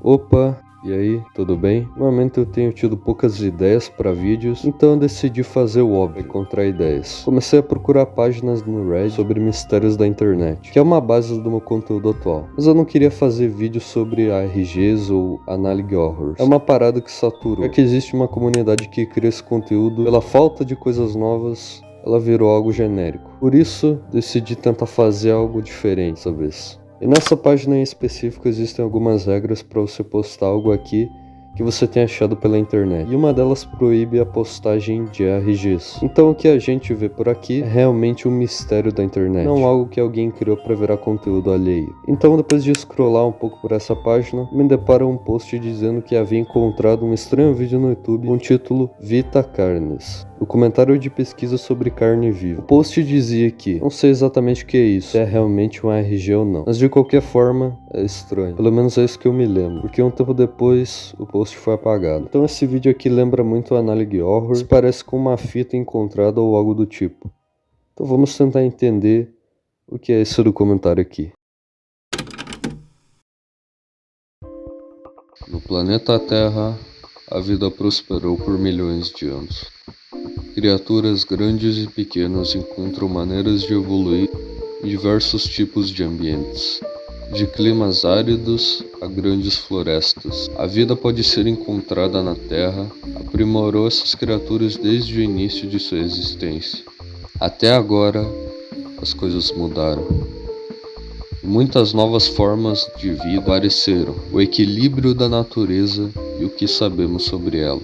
Opa, e aí, tudo bem? Normalmente eu tenho tido poucas ideias para vídeos, então eu decidi fazer o óbvio, encontrar ideias. Comecei a procurar páginas no Reddit sobre mistérios da internet, que é uma base do meu conteúdo atual. Mas eu não queria fazer vídeos sobre ARGs ou Analog Horrors. É uma parada que saturou. É que existe uma comunidade que cria esse conteúdo pela falta de coisas novas. Ela virou algo genérico. Por isso, decidi tentar fazer algo diferente dessa vez. E nessa página em específico existem algumas regras para você postar algo aqui que você tenha achado pela internet. E uma delas proíbe a postagem de ARGs. Então o que a gente vê por aqui é realmente um mistério da internet, não algo que alguém criou para virar conteúdo alheio. Então depois de scrollar um pouco por essa página, me deparo um post dizendo que havia encontrado um estranho vídeo no YouTube com o título Vita Carnes. O comentário de pesquisa sobre carne viva. O post dizia que, não sei exatamente o que é isso, se é realmente um ARG ou não, mas de qualquer forma é estranho, pelo menos é isso que eu me lembro, porque um tempo depois o post foi apagado. Então esse vídeo aqui lembra muito o Analog Horror, parece com uma fita encontrada ou algo do tipo. Então vamos tentar entender o que é esse do comentário aqui. No planeta Terra, a vida prosperou por milhões de anos. Criaturas grandes e pequenas encontram maneiras de evoluir em diversos tipos de ambientes, de climas áridos a grandes florestas. A vida pode ser encontrada na Terra, aprimorou essas criaturas desde o início de sua existência. Até agora, as coisas mudaram. Muitas novas formas de vida apareceram, o equilíbrio da natureza e o que sabemos sobre ela.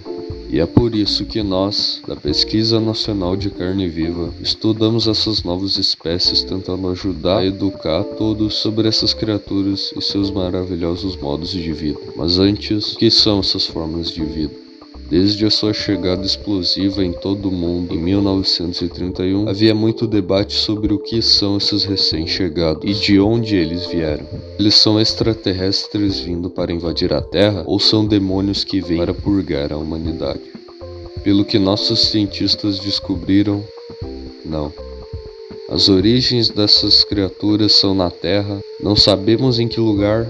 E é por isso que nós, da Pesquisa Nacional de Carne Viva, estudamos essas novas espécies tentando ajudar a educar todos sobre essas criaturas e seus maravilhosos modos de vida. Mas antes, o que são essas formas de vida? Desde a sua chegada explosiva em todo o mundo em 1931, havia muito debate sobre o que são esses recém-chegados e de onde eles vieram. Eles são extraterrestres vindo para invadir a Terra ou são demônios que vêm para purgar a humanidade? Pelo que nossos cientistas descobriram, não. As origens dessas criaturas são na Terra, não sabemos em que lugar,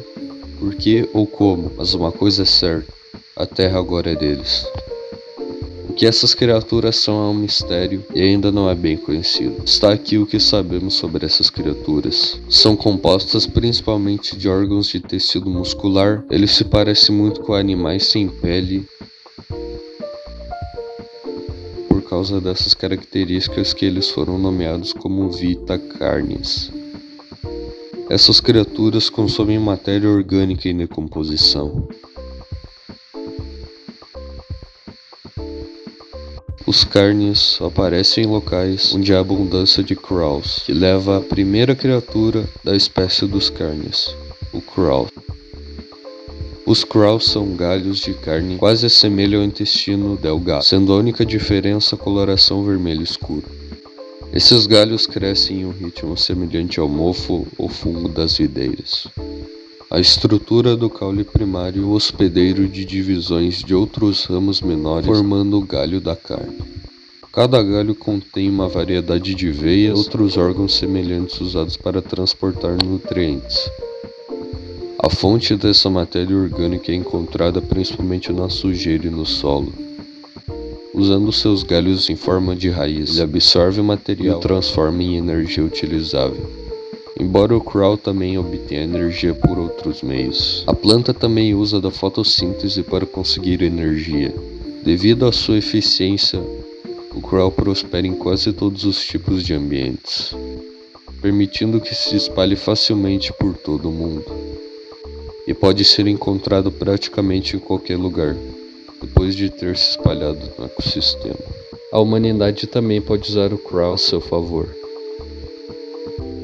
por que ou como, mas uma coisa é certa. A Terra agora é deles. O que essas criaturas são é um mistério e ainda não é bem conhecido. Está aqui o que sabemos sobre essas criaturas. São compostas principalmente de órgãos de tecido muscular. Eles se parecem muito com animais sem pele. Por causa dessas características que eles foram nomeados como Vita Carnes. Essas criaturas consomem matéria orgânica em decomposição. Os carnes aparecem em locais onde há abundância de crawls, que leva à primeira criatura da espécie dos carnes, o crawl. Os crawls são galhos de carne quase assemelham ao intestino delgado, sendo a única diferença a coloração vermelho escuro. Esses galhos crescem em um ritmo semelhante ao mofo ou fungo das videiras. A estrutura do caule primário é o hospedeiro de divisões de outros ramos menores, formando o galho da carne. Cada galho contém uma variedade de veias e outros órgãos semelhantes usados para transportar nutrientes. A fonte dessa matéria orgânica é encontrada principalmente na sujeira e no solo. Usando seus galhos em forma de raiz, ele absorve o material e o transforma em energia utilizável. Embora o crawl também obtenha energia por outros meios. A planta também usa da fotossíntese para conseguir energia. Devido à sua eficiência, o crawl prospera em quase todos os tipos de ambientes, permitindo que se espalhe facilmente por todo o mundo. E pode ser encontrado praticamente em qualquer lugar, depois de ter se espalhado no ecossistema. A humanidade também pode usar o crawl a seu favor.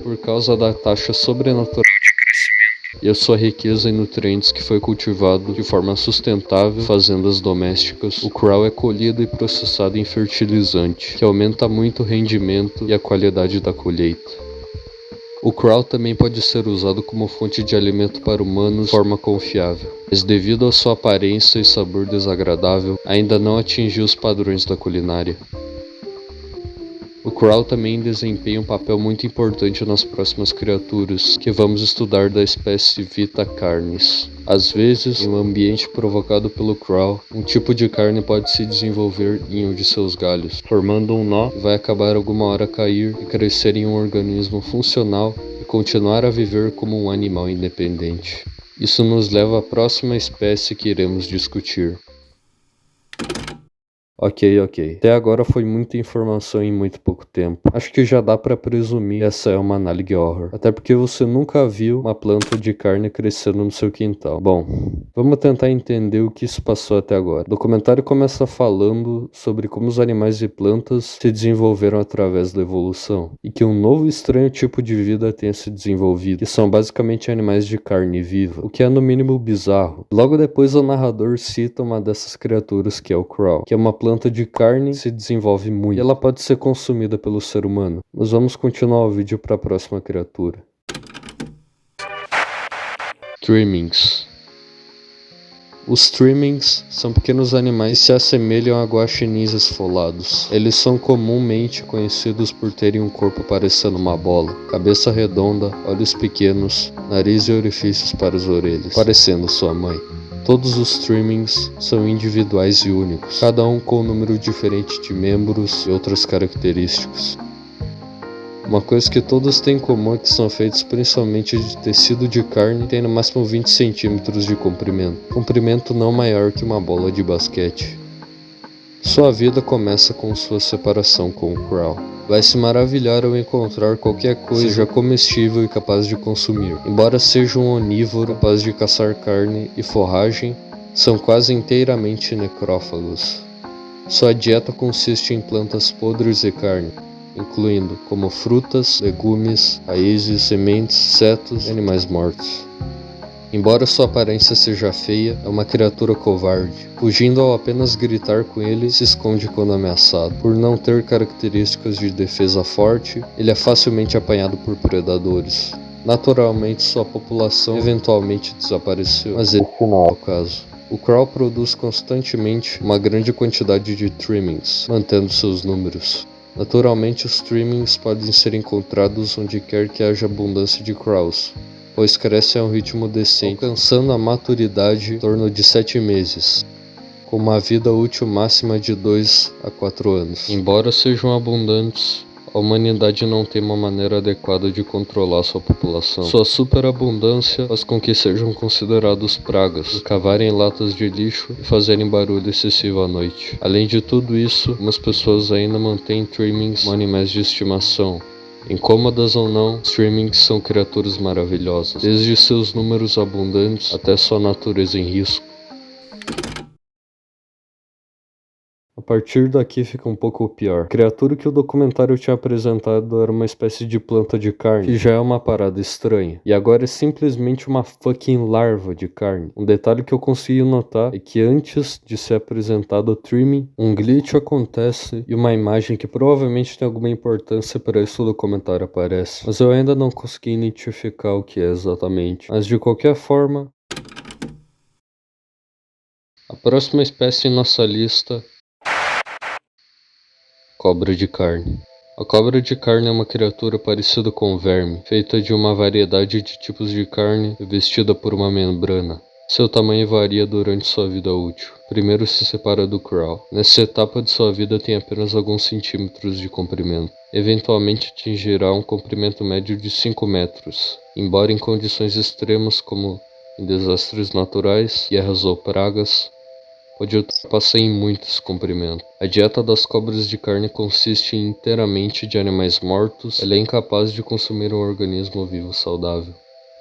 Por causa da taxa sobrenatural de crescimento e a sua riqueza em nutrientes que foi cultivado de forma sustentável em fazendas domésticas, o crawl é colhido e processado em fertilizante, que aumenta muito o rendimento e a qualidade da colheita. O crawl também pode ser usado como fonte de alimento para humanos de forma confiável, mas devido à sua aparência e sabor desagradável, ainda não atingiu os padrões da culinária. O O Crow também desempenha um papel muito importante nas próximas criaturas que vamos estudar da espécie Vita carnis. Às vezes, em um ambiente provocado pelo Crow, um tipo de carne pode se desenvolver em um de seus galhos, formando um nó que vai acabar alguma hora cair e crescer em um organismo funcional e continuar a viver como um animal independente. Isso nos leva à próxima espécie que iremos discutir. Ok. Até agora foi muita informação em muito pouco tempo. Acho que já dá pra presumir que essa é uma Nalg Horror. Até porque você nunca viu uma planta de carne crescendo no seu quintal. Bom, vamos tentar entender o que se passou até agora. O documentário começa falando sobre como os animais e plantas se desenvolveram através da evolução. E que um novo e estranho tipo de vida tenha se desenvolvido. Que são basicamente animais de carne viva. O que é no mínimo bizarro. Logo depois o narrador cita uma dessas criaturas que é o Crow. Que é uma planta de carne se desenvolve muito e ela pode ser consumida pelo ser humano. Mas vamos continuar o vídeo para a próxima criatura. Trimmings. Os trimmings são pequenos animais que se assemelham a guaxinins esfolados. Eles são comumente conhecidos por terem um corpo parecendo uma bola, cabeça redonda, olhos pequenos, nariz e orifícios para as orelhas, parecendo sua mãe. Todos os trimmings são individuais e únicos, cada um com um número diferente de membros e outras características. Uma coisa que todos têm em comum é que são feitos principalmente de tecido de carne e têm no máximo 20 centímetros de comprimento não maior que uma bola de basquete. Sua vida começa com sua separação com o Crow. Vai se maravilhar ao encontrar qualquer coisa seja comestível e capaz de consumir. Embora seja um onívoro capaz de caçar carne e forragem, são quase inteiramente necrófagos. Sua dieta consiste em plantas podres e carne, incluindo como frutas, legumes, raízes, sementes, setos e animais mortos. Embora sua aparência seja feia, é uma criatura covarde. Fugindo ao apenas gritar com ele, se esconde quando ameaçado. Por não ter características de defesa forte, ele é facilmente apanhado por predadores. Naturalmente, sua população eventualmente desapareceu, mas esse não é o caso. O Crow produz constantemente uma grande quantidade de trimmings, mantendo seus números. Naturalmente, os trimmings podem ser encontrados onde quer que haja abundância de Crows, pois crescem a um ritmo decente, alcançando a maturidade em torno de 7 meses, com uma vida útil máxima de 2 a 4 anos. Embora sejam abundantes, a humanidade não tem uma maneira adequada de controlar sua população. Sua superabundância faz com que sejam considerados pragas, cavarem latas de lixo e fazerem barulho excessivo à noite. Além de tudo isso, algumas pessoas ainda mantêm trimmings como animais de estimação. Incômodas ou não, os trimmings são criaturas maravilhosas, desde seus números abundantes até sua natureza em risco. A partir daqui fica um pouco pior. A criatura que o documentário tinha apresentado era uma espécie de planta de carne, que já é uma parada estranha. E agora é simplesmente uma fucking larva de carne. Um detalhe que eu consegui notar é que antes de ser apresentado o trimming, um glitch acontece e uma imagem que provavelmente tem alguma importância para isso o documentário aparece. Mas eu ainda não consegui identificar o que é exatamente. Mas de qualquer forma, a próxima espécie em nossa lista: cobra de carne. A cobra de carne é uma criatura parecida com um verme, feita de uma variedade de tipos de carne e vestida por uma membrana. Seu tamanho varia durante sua vida útil. Primeiro se separa do Crow. Nessa etapa de sua vida tem apenas alguns centímetros de comprimento. Eventualmente atingirá um comprimento médio de 5 metros, embora em condições extremas como em desastres naturais, guerras ou pragas, pode ultrapassar em muito esse comprimento. A dieta das cobras de carne consiste inteiramente de animais mortos. Ela é incapaz de consumir um organismo vivo saudável.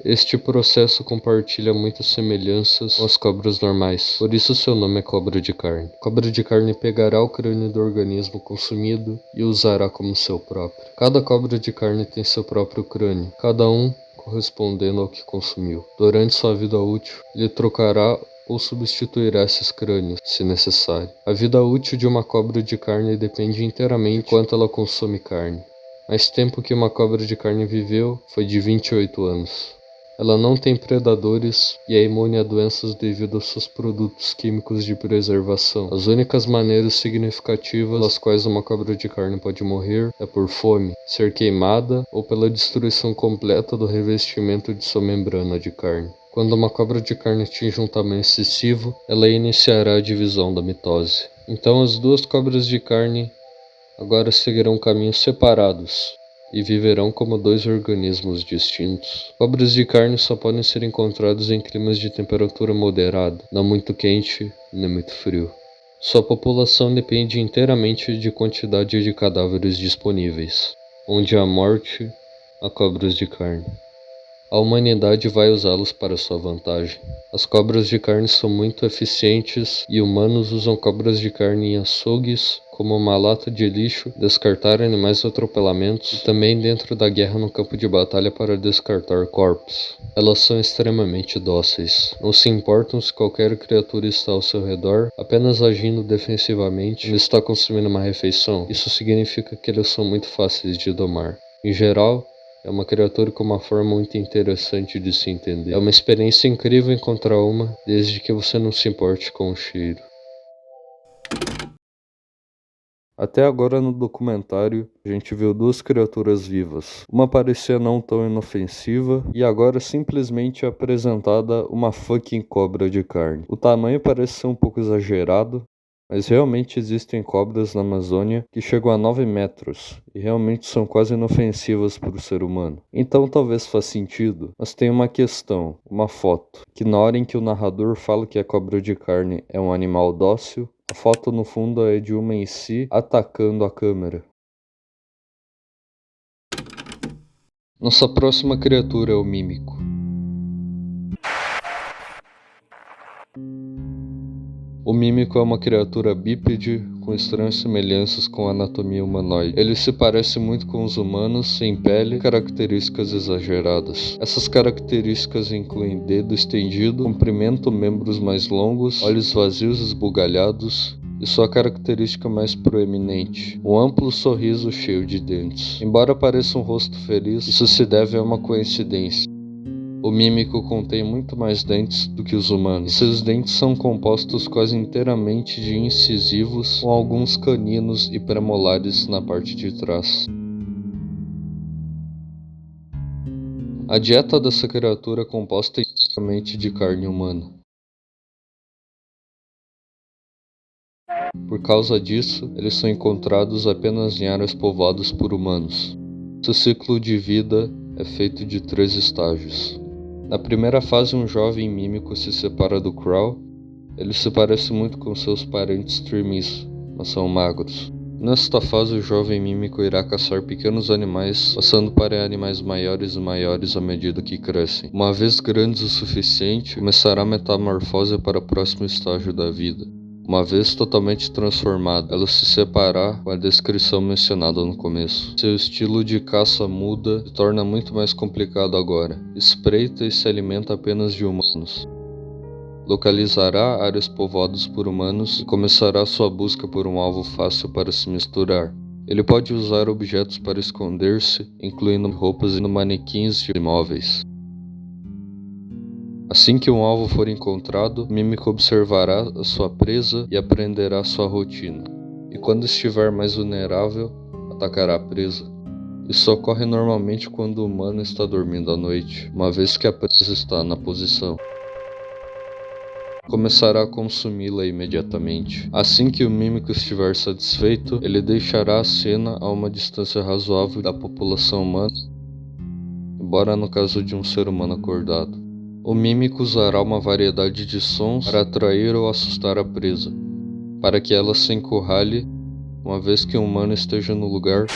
Este processo compartilha muitas semelhanças com as cobras normais, por isso seu nome é cobra de carne. A cobra de carne pegará o crânio do organismo consumido e o usará como seu próprio. Cada cobra de carne tem seu próprio crânio, cada um correspondendo ao que consumiu. Durante sua vida útil, ele trocará ou substituirá esses crânios, se necessário. A vida útil de uma cobra de carne depende inteiramente de quanto ela consome carne. Mais tempo que uma cobra de carne viveu foi de 28 anos. Ela não tem predadores e é imune a doenças devido aos seus produtos químicos de preservação. As únicas maneiras significativas pelas quais uma cobra de carne pode morrer é por fome, ser queimada ou pela destruição completa do revestimento de sua membrana de carne. Quando uma cobra de carne atinge um tamanho excessivo, ela iniciará a divisão da mitose. Então as duas cobras de carne agora seguirão caminhos separados e viverão como dois organismos distintos. Cobras de carne só podem ser encontrados em climas de temperatura moderada, não muito quente nem muito frio. Sua população depende inteiramente de quantidade de cadáveres disponíveis. Onde há morte, há cobras de carne. A humanidade vai usá-los para sua vantagem. As cobras de carne são muito eficientes e humanos usam cobras de carne em açougues como uma lata de lixo, descartar animais atropelamentos e também dentro da guerra no campo de batalha para descartar corpos. Elas são extremamente dóceis. Não se importam se qualquer criatura está ao seu redor, apenas agindo defensivamente quando está consumindo uma refeição. Isso significa que eles são muito fáceis de domar. Em geral, é uma criatura com uma forma muito interessante de se entender. É uma experiência incrível encontrar uma, desde que você não se importe com o cheiro. Até agora no documentário, a gente viu duas criaturas vivas. Uma parecia não tão inofensiva e agora simplesmente é apresentada uma fucking cobra de carne. O tamanho parece ser um pouco exagerado, mas realmente existem cobras na Amazônia que chegam a 9 metros e realmente são quase inofensivas para o ser humano. Então talvez faça sentido, mas tem uma questão, uma foto, que na hora em que o narrador fala que a cobra de carne é um animal dócil, a foto no fundo é de uma em si atacando a câmera. Nossa próxima criatura é o mímico. O mímico é uma criatura bípede com estranhas semelhanças com a anatomia humanoide. Ele se parece muito com os humanos, sem pele e características exageradas. Essas características incluem dedo estendido, comprimento, membros mais longos, olhos vazios esbugalhados e sua característica mais proeminente, um amplo sorriso cheio de dentes. Embora pareça um rosto feliz, isso se deve a uma coincidência. O mímico contém muito mais dentes do que os humanos. Seus dentes são compostos quase inteiramente de incisivos, com alguns caninos e premolares na parte de trás. A dieta dessa criatura é composta inteiramente de carne humana. Por causa disso, eles são encontrados apenas em áreas povoadas por humanos. Seu ciclo de vida é feito de 3 estágios. Na primeira fase, um jovem mímico se separa do Crow. Ele se parece muito com seus parentes Trimis, mas são magros. Nesta fase, o jovem mímico irá caçar pequenos animais, passando para animais maiores e maiores à medida que crescem. Uma vez grandes o suficiente, começará a metamorfose para o próximo estágio da vida. Uma vez totalmente transformada, ela se separará com a descrição mencionada no começo. Seu estilo de caça muda e se torna muito mais complicado agora. Espreita e se alimenta apenas de humanos. Localizará áreas povoadas por humanos e começará sua busca por um alvo fácil para se misturar. Ele pode usar objetos para esconder-se, incluindo roupas e manequins de imóveis. Assim que um alvo for encontrado, o mímico observará a sua presa e aprenderá sua rotina. E quando estiver mais vulnerável, atacará a presa. Isso ocorre normalmente quando o humano está dormindo à noite, uma vez que a presa está na posição. Começará a consumi-la imediatamente. Assim que o mímico estiver satisfeito, ele deixará a cena a uma distância razoável da população humana, embora no caso de um ser humano acordado. O mímico usará uma variedade de sons para atrair ou assustar a presa, para que ela se encurrale uma vez que o humano esteja no lugar.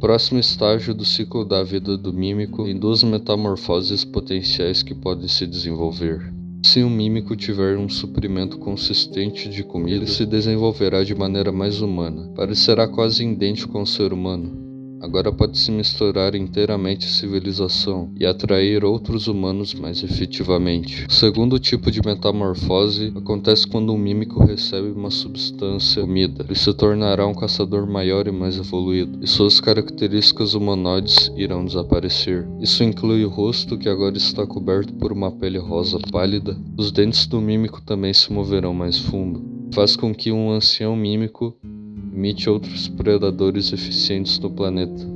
Próximo estágio do ciclo da vida do mímico tem duas metamorfoses potenciais que podem se desenvolver. Se um mímico tiver um suprimento consistente de comida, ele se desenvolverá de maneira mais humana. Parecerá quase idêntico ao ser humano. Agora pode se misturar inteiramente à civilização e atrair outros humanos mais efetivamente. O segundo tipo de metamorfose acontece quando um mímico recebe uma substância comida. Ele se tornará um caçador maior e mais evoluído, e suas características humanoides irão desaparecer. Isso inclui o rosto, que agora está coberto por uma pele rosa pálida. Os dentes do mímico também se moverão mais fundo. Faz com que um ancião mímico imite outros predadores eficientes no planeta.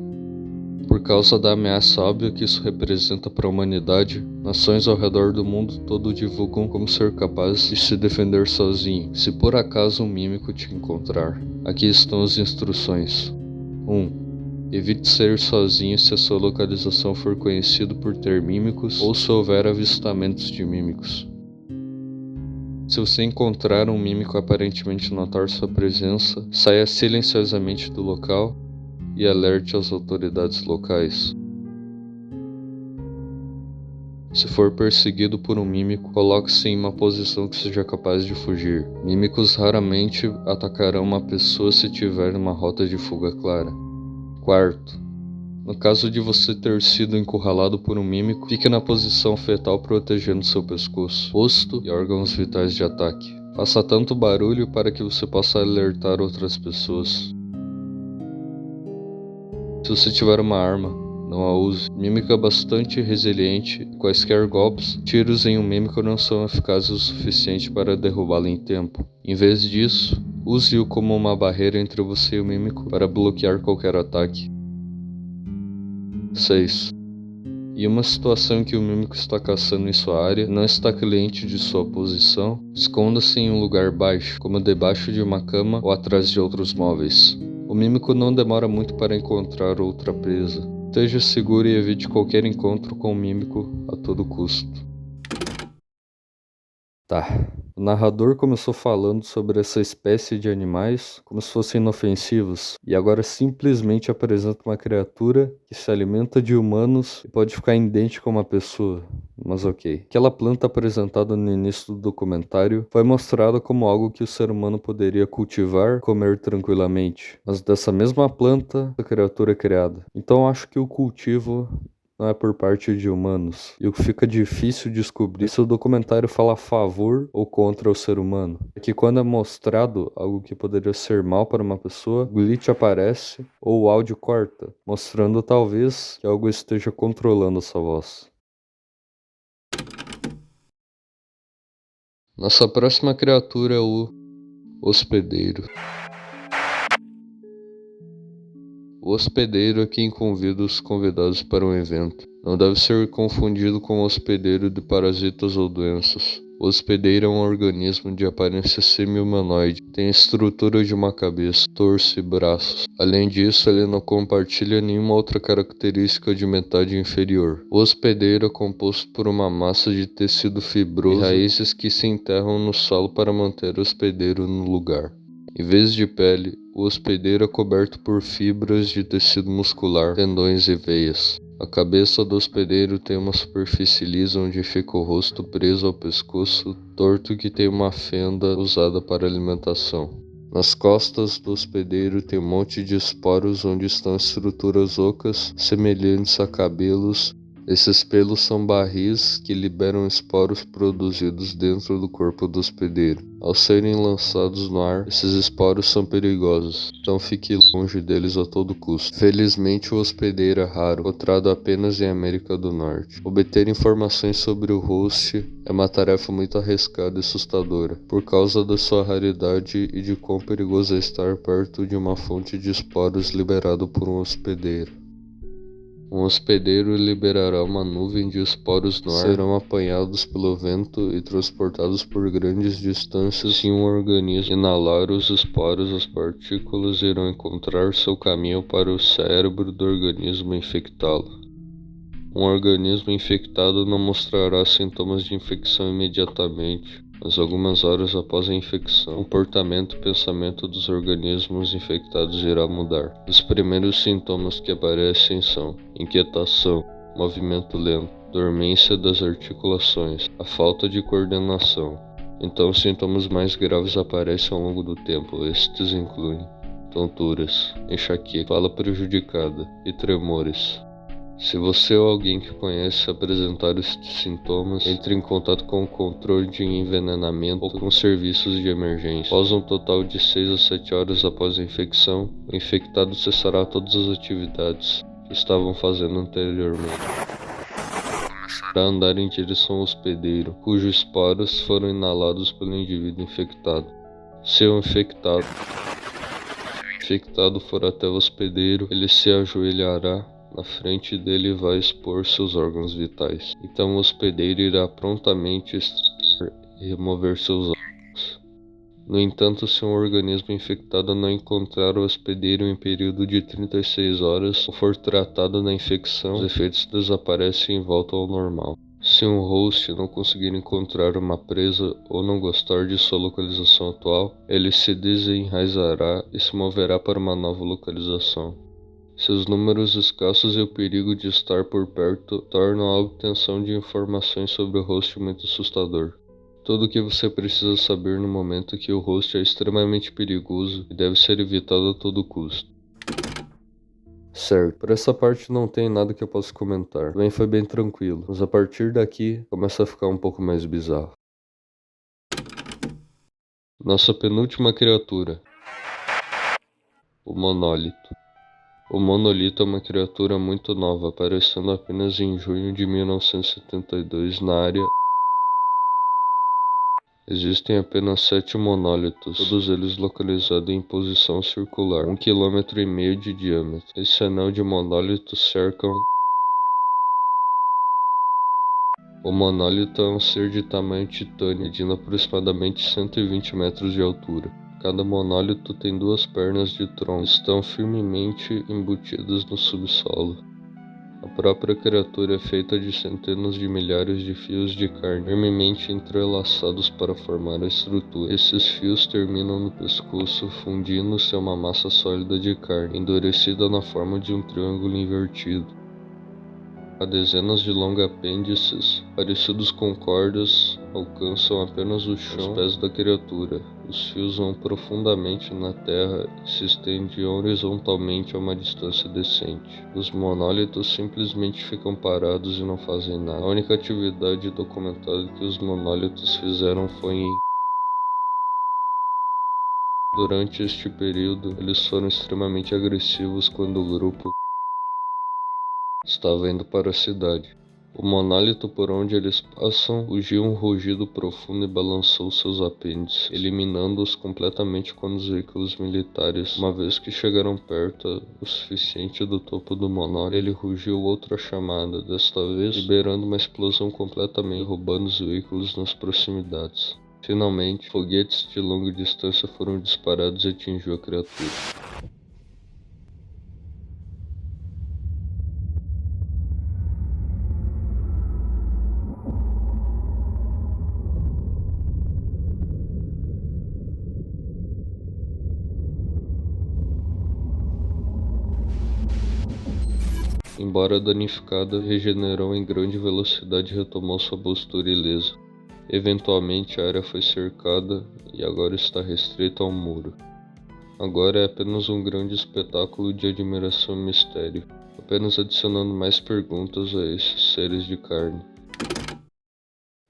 Por causa da ameaça óbvia que isso representa para a humanidade, nações ao redor do mundo todo divulgam como ser capaz de se defender sozinho, se por acaso um mímico te encontrar. Aqui estão as instruções. 1. Evite sair sozinho se a sua localização for conhecida por ter mímicos ou se houver avistamentos de mímicos. Se você encontrar um mímico aparentemente notar sua presença, saia silenciosamente do local e alerte as autoridades locais. Se for perseguido por um mímico, coloque-se em uma posição que seja capaz de fugir. Mímicos raramente atacarão uma pessoa se tiver uma rota de fuga clara. Quarto, no caso de você ter sido encurralado por um mímico, fique na posição fetal protegendo seu pescoço, rosto e órgãos vitais de ataque. Faça tanto barulho para que você possa alertar outras pessoas. Se você tiver uma arma, não a use. Mímico é bastante resiliente e quaisquer golpes, tiros em um mímico não são eficazes o suficiente para derrubá-lo em tempo. Em vez disso, use-o como uma barreira entre você e o mímico para bloquear qualquer ataque. 6. Em uma situação em que o mímico está caçando em sua área e não está cliente de sua posição, esconda-se em um lugar baixo, como debaixo de uma cama ou atrás de outros móveis. O mímico não demora muito para encontrar outra presa. Esteja seguro e evite qualquer encontro com o mímico a todo custo. O narrador começou falando sobre essa espécie de animais como se fossem inofensivos, e agora simplesmente apresenta uma criatura que se alimenta de humanos e pode ficar idêntica a uma pessoa. Mas ok. Aquela planta apresentada no início do documentário foi mostrada como algo que o ser humano poderia cultivar e comer tranquilamente. Mas dessa mesma planta, a criatura é criada. Então acho que o cultivo não é por parte de humanos, e o que fica difícil descobrir se o documentário fala a favor ou contra o ser humano. É que quando é mostrado algo que poderia ser mal para uma pessoa, o glitch aparece ou o áudio corta, mostrando talvez que algo esteja controlando essa voz. Nossa próxima criatura é o hospedeiro. O hospedeiro é quem convida os convidados para um evento. Não deve ser confundido com o hospedeiro de parasitas ou doenças. O hospedeiro é um organismo de aparência semi-humanoide. Tem a estrutura de uma cabeça, torso e braços. Além disso, ele não compartilha nenhuma outra característica de metade inferior. O hospedeiro é composto por uma massa de tecido fibroso e raízes que se enterram no solo para manter o hospedeiro no lugar. Em vez de pele, o hospedeiro é coberto por fibras de tecido muscular, tendões e veias. A cabeça do hospedeiro tem uma superfície lisa onde fica o rosto preso ao pescoço, torto que tem uma fenda usada para alimentação. Nas costas do hospedeiro tem um monte de esporos onde estão estruturas ocas semelhantes a cabelos. Esses pelos são barris que liberam esporos produzidos dentro do corpo do hospedeiro. Ao serem lançados no ar, esses esporos são perigosos, então fique longe deles a todo custo. Felizmente, o hospedeiro é raro, encontrado apenas em América do Norte. Obter informações sobre o host é uma tarefa muito arriscada e assustadora, por causa da sua raridade e de quão perigoso é estar perto de uma fonte de esporos liberado por um hospedeiro. Um hospedeiro liberará uma nuvem de esporos no ar, serão apanhados pelo vento e transportados por grandes distâncias. Se um organismo inalar os esporos, as partículas irão encontrar seu caminho para o cérebro do organismo e infectá-lo. Um organismo infectado não mostrará sintomas de infecção imediatamente. mas algumas horas após a infecção, o comportamento e pensamento dos organismos infectados irá mudar. Os primeiros sintomas que aparecem são inquietação, movimento lento, dormência das articulações, a falta de coordenação. Então, os sintomas mais graves aparecem ao longo do tempo. Estes incluem tonturas, enxaqueca, fala prejudicada e tremores. Se você ou alguém que conhece apresentar estes sintomas, entre em contato com o controle de envenenamento ou com serviços de emergência. Após um total de 6 a 7 horas após a infecção, o infectado cessará todas as atividades que estavam fazendo anteriormente. Começará a andar em direção ao hospedeiro, cujos esporos foram inalados pelo indivíduo infectado. Se o infectado for até o hospedeiro, ele se ajoelhará na frente dele e vai expor seus órgãos vitais. Então o hospedeiro irá prontamente extrair e remover seus órgãos. No entanto, se um organismo infectado não encontrar o hospedeiro em período de 36 horas ou for tratado da infecção, os efeitos desaparecem e voltam ao normal. Se um host não conseguir encontrar uma presa ou não gostar de sua localização atual, ele se desenraizará e se moverá para uma nova localização. Seus números escassos e o perigo de estar por perto tornam a obtenção de informações sobre o host muito assustador. Tudo o que você precisa saber no momento é que o host é extremamente perigoso e deve ser evitado a todo custo. Certo, por essa parte não tem nada que eu possa comentar. Também foi bem tranquilo, mas a partir daqui começa a ficar um pouco mais bizarro. Nossa penúltima criatura, o monólito. O monolito é uma criatura muito nova, aparecendo apenas em junho de 1972 na área. Existem apenas 7 monólitos, todos eles localizados em posição circular, 1,5 km de diâmetro. Esse anel de monólitos cercam. O monólito é um ser de tamanho titânio, medindo aproximadamente 120 metros de altura. Cada monólito tem 2 pernas de tronco, estão firmemente embutidas no subsolo. A própria criatura é feita de centenas de milhares de fios de carne, firmemente entrelaçados para formar a estrutura. Esses fios terminam no pescoço, fundindo-se a uma massa sólida de carne, endurecida na forma de um triângulo invertido. Há dezenas de longos apêndices, parecidos com cordas, alcançam apenas o chão aos pés da criatura. Os fios vão profundamente na terra e se estendem horizontalmente a uma distância decente. Os monólitos simplesmente ficam parados e não fazem nada. A única atividade documentada que os monólitos fizeram foi Durante este período, eles foram extremamente agressivos quando o grupo estava indo para a cidade. O monólito por onde eles passam rugiu um rugido profundo e balançou seus apêndices, eliminando-os completamente quando os veículos militares, uma vez que chegaram perto o suficiente do topo do monólito, ele rugiu outra chamada, desta vez liberando uma explosão completamente, derrubando os veículos nas proximidades. Finalmente, foguetes de longa distância foram disparados e atingiu a criatura. Embora danificada, regenerou em grande velocidade e retomou sua postura ilesa. Eventualmente a área foi cercada e agora está restrita a um muro. Agora é apenas um grande espetáculo de admiração e mistério, apenas adicionando mais perguntas a esses seres de carne.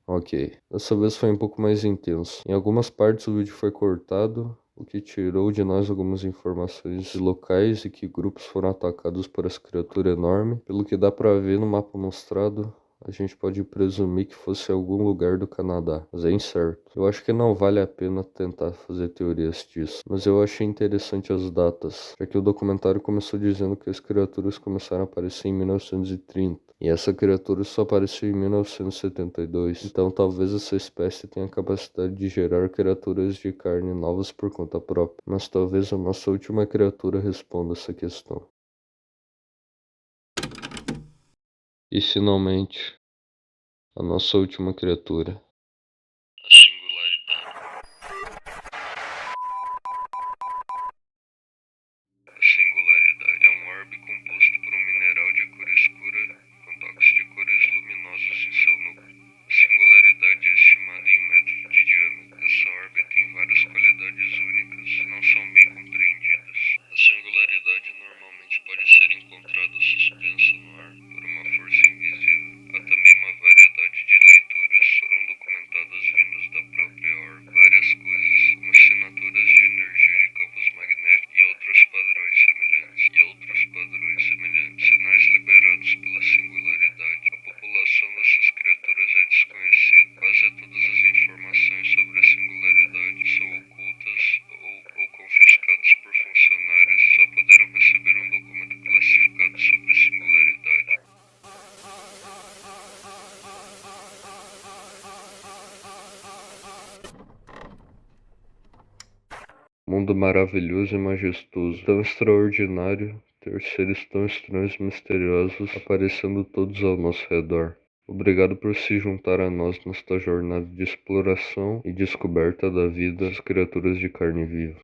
Ok, dessa vez foi um pouco mais intenso. Em algumas partes o vídeo foi cortado, o que tirou de nós algumas informações de locais e que grupos foram atacados por essa criatura enorme. Pelo que dá pra ver no mapa mostrado, a gente pode presumir que fosse algum lugar do Canadá, mas é incerto. Eu acho que não vale a pena tentar fazer teorias disso, mas eu achei interessante as datas, já que o documentário começou dizendo que as criaturas começaram a aparecer em 1930. E essa criatura só apareceu em 1972, então talvez essa espécie tenha a capacidade de gerar criaturas de carne novas por conta própria, mas talvez a nossa última criatura responda essa questão. E finalmente, a nossa última criatura, a Mundo maravilhoso e majestoso, tão extraordinário, ter seres tão estranhos e misteriosos aparecendo todos ao nosso redor. Obrigado por se juntar a nós nesta jornada de exploração e descoberta da vida das criaturas de carne viva.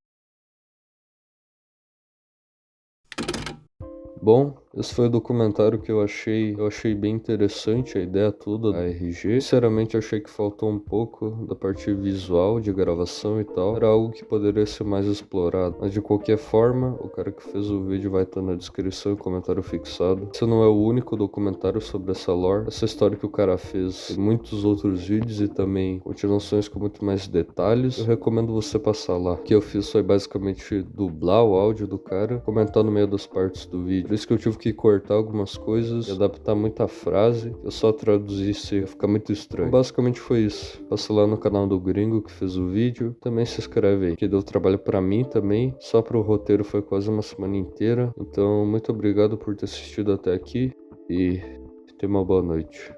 Bom, esse foi o documentário que eu achei bem interessante a ideia toda da RG. Sinceramente, achei que faltou um pouco da parte visual, de gravação e tal. Era algo que poderia ser mais explorado. Mas de qualquer forma, o cara que fez o vídeo vai estar na descrição e comentário fixado. Esse não é o único documentário sobre essa lore. Essa história que o cara fez, tem muitos outros vídeos e também continuações com muito mais detalhes. Eu recomendo você passar lá. O que eu fiz foi basicamente dublar o áudio do cara, comentar no meio das partes do vídeo. Por isso que eu tive que cortar algumas coisas e adaptar muita frase. Eu só traduzisse, ia ficar muito estranho. Então, basicamente foi isso. Passa lá no canal do gringo que fez o vídeo. Também se inscreve aí, que deu trabalho pra mim também. Só pro roteiro foi quase uma semana inteira. Então, muito obrigado por ter assistido até aqui e tenha uma boa noite.